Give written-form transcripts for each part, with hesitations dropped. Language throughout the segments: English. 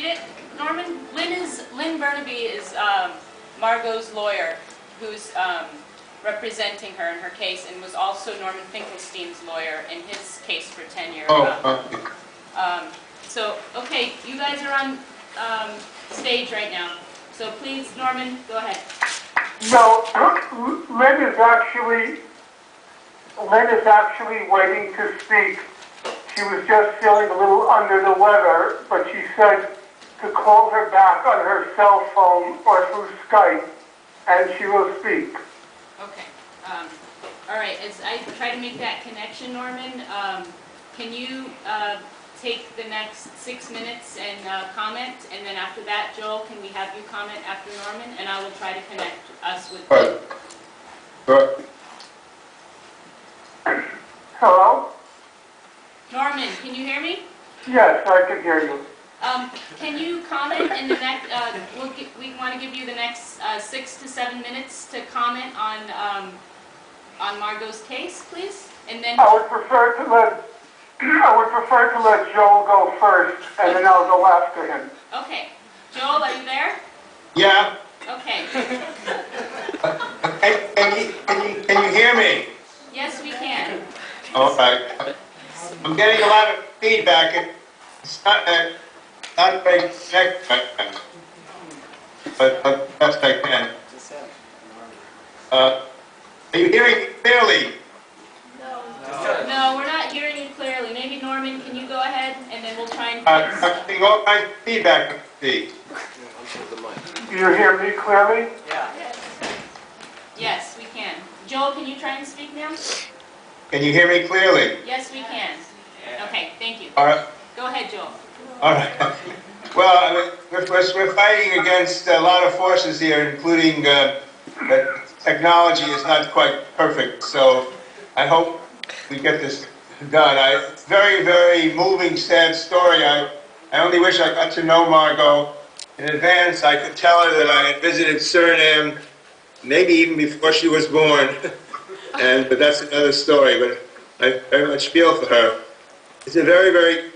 it, Norman? Lynn Burnaby is Margot's lawyer, who's representing her in her case, and was also Norman Finkelstein's lawyer in his case for tenure. So, okay, you guys are on stage right now. So please, Norman, go ahead. No, Lynn is actually waiting to speak. She was just feeling a little under the weather, but she said to call her back on her cell phone or through Skype, and she will speak. Okay. All right. As I try to make that connection, Norman, can you take the next 6 minutes and comment, and then after that, Joel, can we have you comment after Norman, and I will try to connect us with you. Hello? Norman, can you hear me? Yes, I can hear you. Can you comment in the next, we want to give you the next 6 to 7 minutes to comment on Margot's case, please? And then I would prefer to let Joel go first, and then I'll go after him. Okay. Joel, are you there? Yeah. Okay. Can you hear me? Yes, we can. All right. I'm getting a lot of feedback. It's not very connected, but best I can. Are you hearing me clearly? No, we're not hearing you clearly. Maybe Norman, can you go ahead, and then we'll try and I'm getting all kinds of feedback. Do you hear me clearly? Yeah. Yes, we can. Joel, can you try and speak now? Can you hear me clearly? Yes, we can. Okay, thank you. All right. Go ahead, Joel. All right. Well, we're fighting against a lot of forces here, including that technology is not quite perfect. So I hope we get this done. Very, very moving, sad story. I only wish I got to know Margot in advance. I could tell her that I had visited Suriname, maybe even before she was born. But that's another story. But I very much feel for her. It's a very, very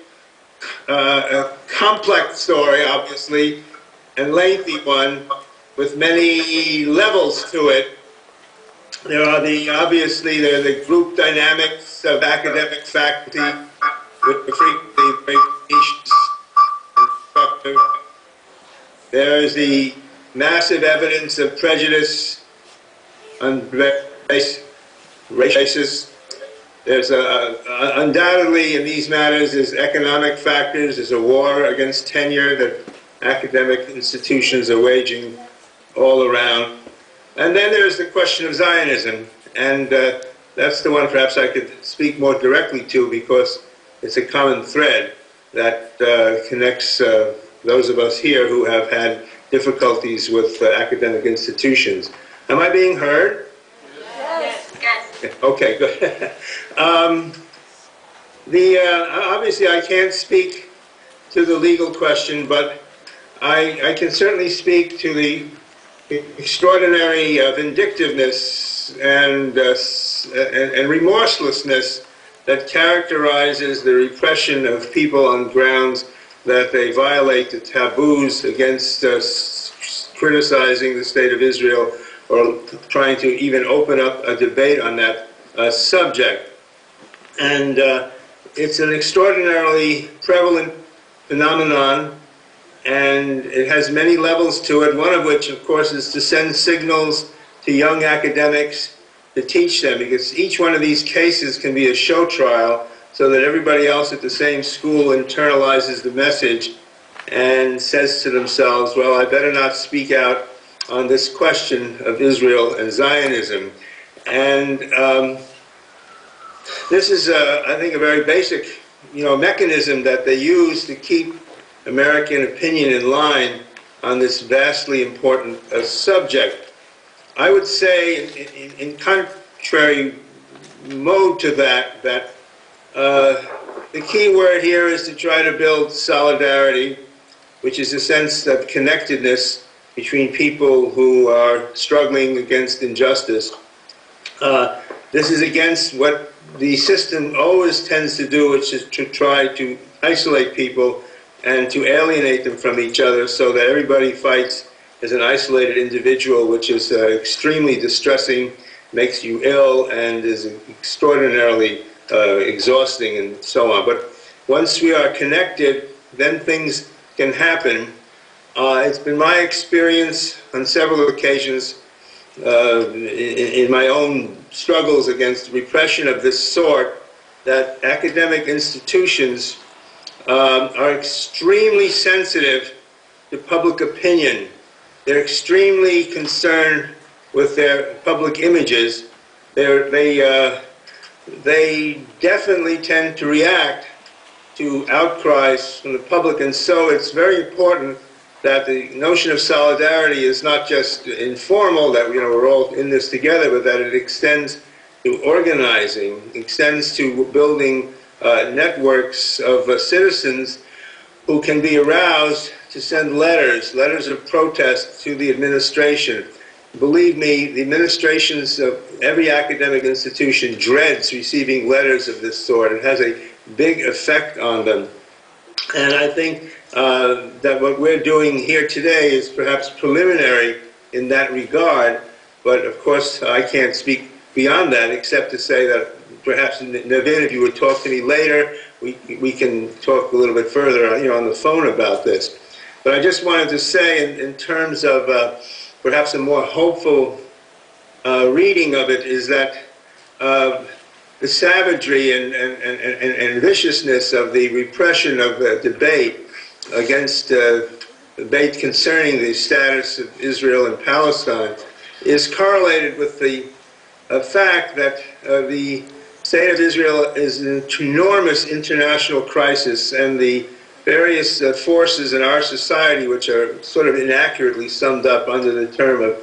complex story, obviously, and lengthy one with many levels to it. There are obviously the group dynamics of academic faculty, which are frequently very tenacious and destructive. There's the massive evidence of prejudice on races. There's undoubtedly in these matters there's economic factors. There's a war against tenure that academic institutions are waging all around. And then there's the question of Zionism, and that's the one perhaps I could speak more directly to because it's a common thread that connects those of us here who have had difficulties with academic institutions. Am I being heard? Yes. Okay, good. Obviously I can't speak to the legal question, but I can certainly speak to the extraordinary vindictiveness and remorselessness that characterizes the repression of people on grounds that they violate the taboos against criticizing the state of Israel or trying to even open up a debate on that subject. And it's an extraordinarily prevalent phenomenon, and it has many levels to it, one of which, of course, is to send signals to young academics to teach them, because each one of these cases can be a show trial so that everybody else at the same school internalizes the message and says to themselves, well, I better not speak out on this question of Israel and Zionism. And this is, I think, a very basic, mechanism that they use to keep American opinion in line on this vastly important subject. I would say, in contrary mode to that, the key word here is to try to build solidarity, which is a sense of connectedness between people who are struggling against injustice. This is against what the system always tends to do, which is to try to isolate people and to alienate them from each other so that everybody fights as an isolated individual, which is extremely distressing, makes you ill, and is extraordinarily exhausting and so on. But once we are connected, then things can happen. It's been my experience on several occasions in my own struggles against repression of this sort that academic institutions are extremely sensitive to public opinion. They're extremely concerned with their public images. They definitely tend to react to outcries from the public, and so it's very important that the notion of solidarity is not just informal, that we're all in this together, but that it extends to organizing, extends to building networks of citizens who can be aroused to send letters of protest to the administration. Believe me, the administrations of every academic institution dreads receiving letters of this sort. It has a big effect on them. And I think that what we're doing here today is perhaps preliminary in that regard, but of course I can't speak beyond that except to say that perhaps, Navin, if you would talk to me later, we can talk a little bit further on the phone about this. But I just wanted to say in terms of perhaps a more hopeful reading of it is that the savagery and viciousness of the repression of debate against debate concerning the status of Israel and Palestine is correlated with the fact that the state of Israel is an enormous international crisis, and the various forces in our society, which are sort of inaccurately summed up under the term of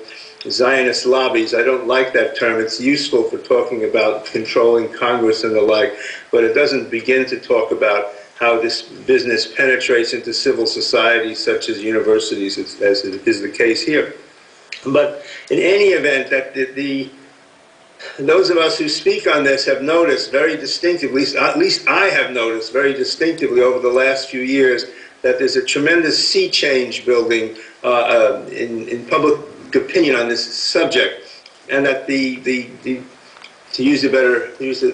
Zionist lobbies. I don't like that term. It's useful for talking about controlling Congress and the like, but it doesn't begin to talk about how this business penetrates into civil society, such as universities, as is the case here. But in any event, that those of us who speak on this have noticed very distinctively, at least I have noticed very distinctively over the last few years, that there's a tremendous sea change building in public opinion on this subject, and that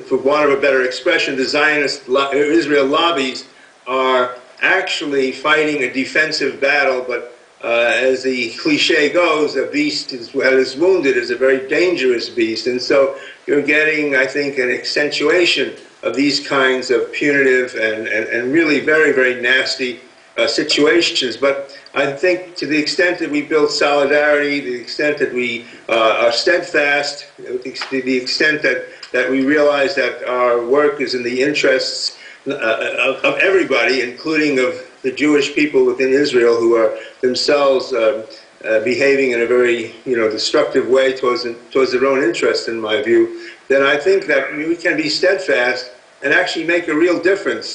for want of a better expression, the Zionist Israel lobbies are actually fighting a defensive battle, but as the cliche goes, a beast that is wounded is a very dangerous beast. And so you're getting, I think, an accentuation of these kinds of punitive and really very, very nasty situations. But I think to the extent that we build solidarity, the extent that we are steadfast, to the extent that we realize that our work is in the interests of everybody, including of the Jewish people within Israel, who are themselves behaving in a very destructive way towards their own interests, in my view, then I think that we can be steadfast and actually make a real difference.